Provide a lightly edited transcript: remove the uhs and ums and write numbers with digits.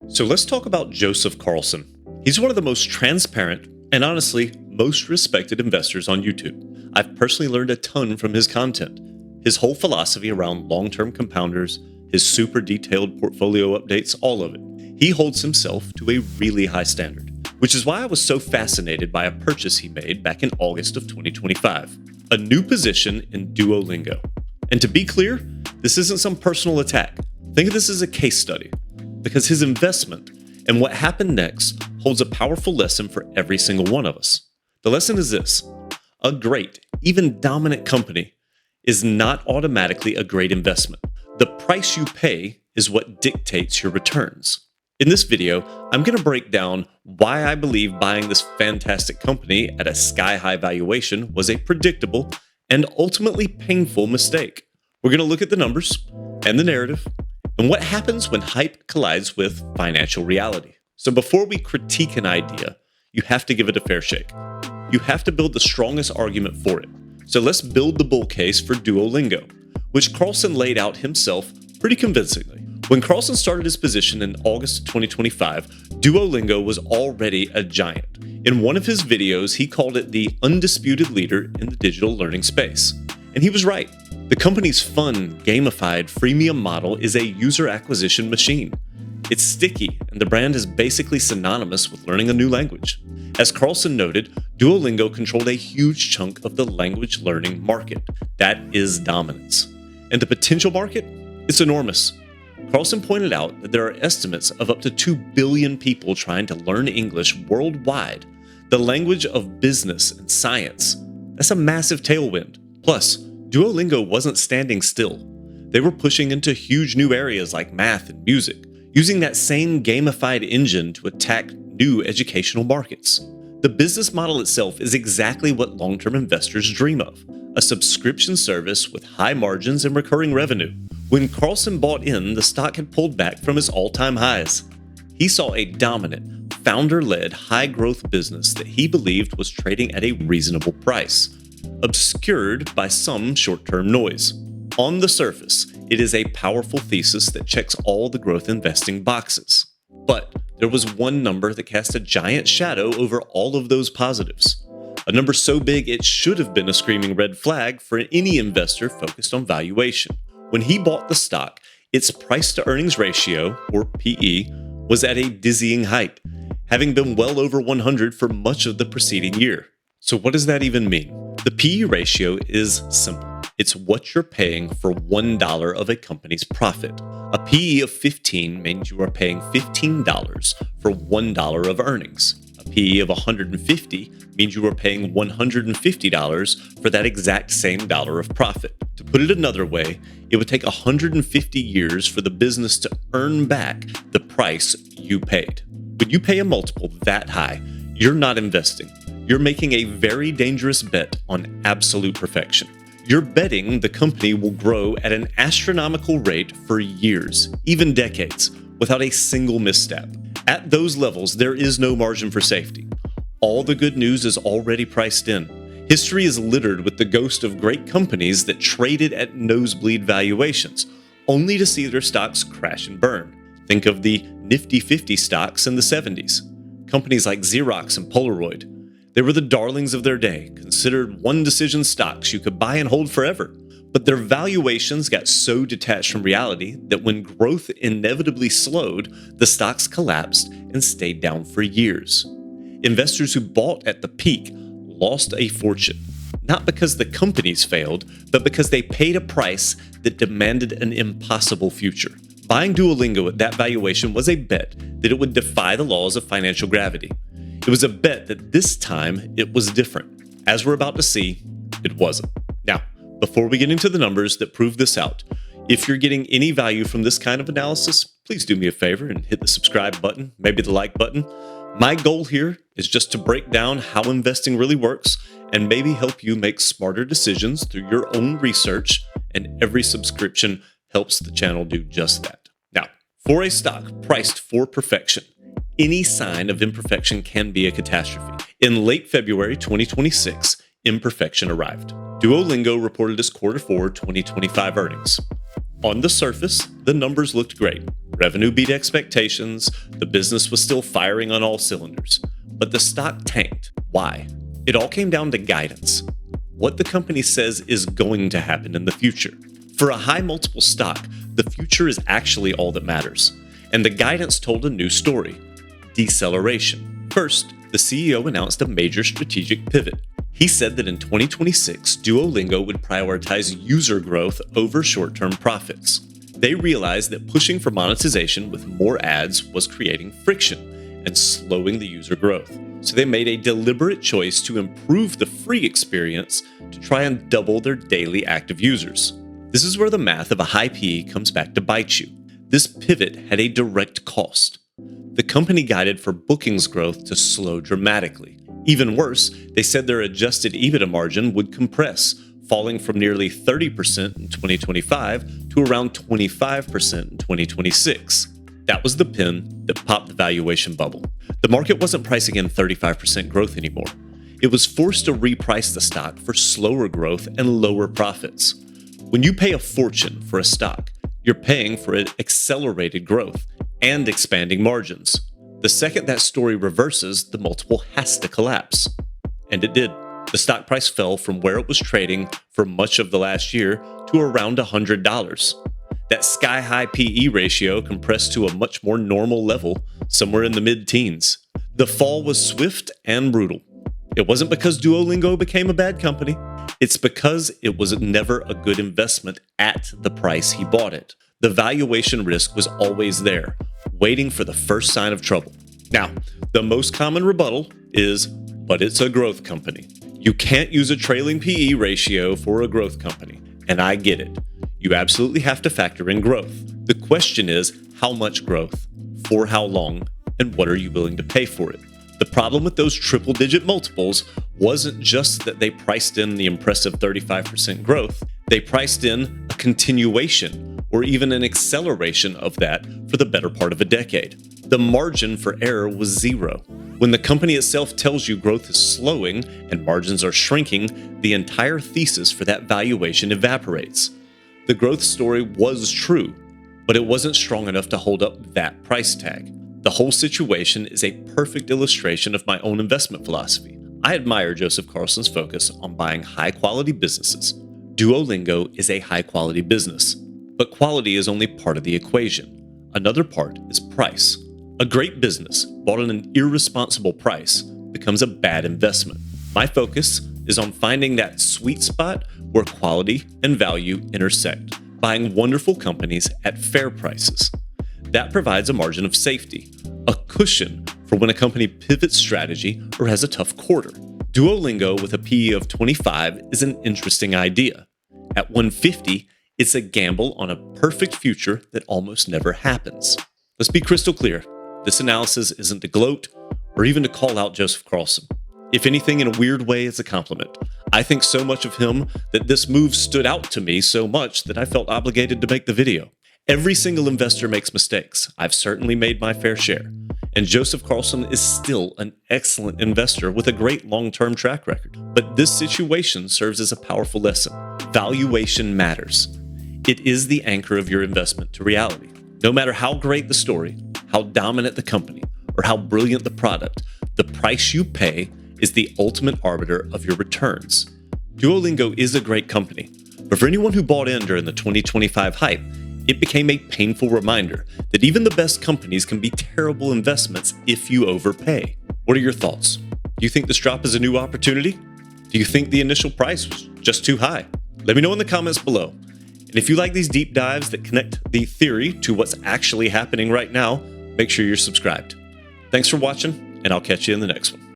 So let's talk about Joseph Carlson. He's one of the most transparent and honestly most respected investors on YouTube. I've personally learned a ton from his content. His whole philosophy around long-term compounders, his super detailed portfolio updates, all of it. He holds himself to a really high standard, which is why I was so fascinated by a purchase he made back in August of 2025, a new position in Duolingo. And to be clear, this isn't some personal attack. Think of this as a case study, because his investment and what happened next holds a powerful lesson for every single one of us. The lesson is this: a great, even dominant company is not automatically a great investment. The price you pay is what dictates your returns. In this video, I'm going to break down why I believe buying this fantastic company at a sky-high valuation was a predictable and ultimately painful mistake. We're going to look at the numbers and the narrative and what happens when hype collides with financial reality. So before we critique an idea, you have to give it a fair shake. You have to build the strongest argument for it. So let's build the bull case for Duolingo, which Carlson laid out himself pretty convincingly. When Carlson started his position in August of 2025, Duolingo was already a giant. In one of his videos, he called it the undisputed leader in the digital learning space. And he was right. The company's fun, gamified, freemium model is a user acquisition machine. It's sticky, and the brand is basically synonymous with learning a new language. As Carlson noted, Duolingo controlled a huge chunk of the language learning market. That is dominance. And the potential market? It's enormous. Carlson pointed out that there are estimates of up to 2 billion people trying to learn English worldwide, the language of business and science. That's a massive tailwind. Plus, Duolingo wasn't standing still. They were pushing into huge new areas like math and music, using that same gamified engine to attack new educational markets. The business model itself is exactly what long-term investors dream of: a subscription service with high margins and recurring revenue. When Carlson bought in, the stock had pulled back from its all-time highs. He saw a dominant, founder-led, high-growth business that he believed was trading at a reasonable price, obscured by some short-term noise. On the surface, it is a powerful thesis that checks all the growth investing boxes. But there was one number that cast a giant shadow over all of those positives. A number so big it should have been a screaming red flag for any investor focused on valuation. When he bought the stock, its price-to-earnings ratio, or PE, was at a dizzying height, having been well over 100 for much of the preceding year. So what does that even mean? The PE ratio is simple. It's what you're paying for $1 of a company's profit. A PE of 15 means you are paying $15 for $1 of earnings. A PE of 150 means you are paying $150 for that exact same dollar of profit. To put it another way, it would take 150 years for the business to earn back the price you paid. When you pay a multiple that high, you're not investing. You're making a very dangerous bet on absolute perfection. You're betting the company will grow at an astronomical rate for years, even decades, without a single misstep. At those levels, there is no margin for safety. All the good news is already priced in. History is littered with the ghost of great companies that traded at nosebleed valuations, only to see their stocks crash and burn. Think of the Nifty 50 stocks in the 70s. Companies like Xerox and Polaroid. They were the darlings of their day, considered one-decision stocks you could buy and hold forever. But their valuations got so detached from reality that when growth inevitably slowed, the stocks collapsed and stayed down for years. Investors who bought at the peak lost a fortune, not because the companies failed, but because they paid a price that demanded an impossible future. Buying Duolingo at that valuation was a bet that it would defy the laws of financial gravity. It was a bet that this time it was different. As we're about to see, it wasn't. Now, before we get into the numbers that prove this out, if you're getting any value from this kind of analysis, please do me a favor and hit the subscribe button, maybe the like button. My goal here is just to break down how investing really works and maybe help you make smarter decisions through your own research, and every subscription helps the channel do just that. Now, for a stock priced for perfection, any sign of imperfection can be a catastrophe. In late February 2026, imperfection arrived. Duolingo reported its Q4 2025 earnings. On the surface, the numbers looked great. Revenue beat expectations, the business was still firing on all cylinders, but the stock tanked. Why? It all came down to guidance. What the company says is going to happen in the future. For a high multiple stock, the future is actually all that matters. And the guidance told a new story: deceleration. First, the CEO announced a major strategic pivot. He said that in 2026, Duolingo would prioritize user growth over short-term profits. They realized that pushing for monetization with more ads was creating friction and slowing the user growth. So they made a deliberate choice to improve the free experience to try and double their daily active users. This is where the math of a high PE comes back to bite you. This pivot had a direct cost. The company guided for bookings growth to slow dramatically. Even worse, they said their adjusted EBITDA margin would compress, falling from nearly 30% in 2025 to around 25% in 2026. That was the pin that popped the valuation bubble. The market wasn't pricing in 35% growth anymore. It was forced to reprice the stock for slower growth and lower profits. When you pay a fortune for a stock, you're paying for accelerated growth and expanding margins. The second that story reverses, the multiple has to collapse. And it did. The stock price fell from where it was trading for much of the last year to around $100. That sky-high PE ratio compressed to a much more normal level, somewhere in the mid-teens. The fall was swift and brutal. It wasn't because Duolingo became a bad company. It's because it was never a good investment at the price he bought it. The valuation risk was always there, waiting for the first sign of trouble. Now, the most common rebuttal is, but it's a growth company. You can't use a trailing PE ratio for a growth company. And I get it. You absolutely have to factor in growth. The question is, how much growth? For how long? And what are you willing to pay for it? The problem with those triple-digit multiples wasn't just that they priced in the impressive 35% growth. They priced in a continuation or even an acceleration of that for the better part of a decade. The margin for error was zero. When the company itself tells you growth is slowing and margins are shrinking, the entire thesis for that valuation evaporates. The growth story was true, but it wasn't strong enough to hold up that price tag. The whole situation is a perfect illustration of my own investment philosophy. I admire Joseph Carlson's focus on buying high-quality businesses. Duolingo is a high-quality business, but quality is only part of the equation. Another part is price. A great business bought at an irresponsible price becomes a bad investment. My focus is on finding that sweet spot where quality and value intersect, buying wonderful companies at fair prices. That provides a margin of safety, a cushion for when a company pivots strategy or has a tough quarter. Duolingo with a PE of 25 is an interesting idea. At 150, it's a gamble on a perfect future that almost never happens. Let's be crystal clear. This analysis isn't to gloat or even to call out Joseph Carlson. If anything, in a weird way, it's a compliment. I think so much of him that this move stood out to me so much that I felt obligated to make the video. Every single investor makes mistakes. I've certainly made my fair share. And Joseph Carlson is still an excellent investor with a great long-term track record. But this situation serves as a powerful lesson. Valuation matters. It is the anchor of your investment to reality. No matter how great the story, how dominant the company, or how brilliant the product, the price you pay is the ultimate arbiter of your returns. Duolingo is a great company, but for anyone who bought in during the 2025 hype, it became a painful reminder that even the best companies can be terrible investments if you overpay. What are your thoughts? Do you think this drop is a new opportunity? Do you think the initial price was just too high? Let me know in the comments below. And if you like these deep dives that connect the theory to what's actually happening right now, make sure you're subscribed. Thanks for watching, and I'll catch you in the next one.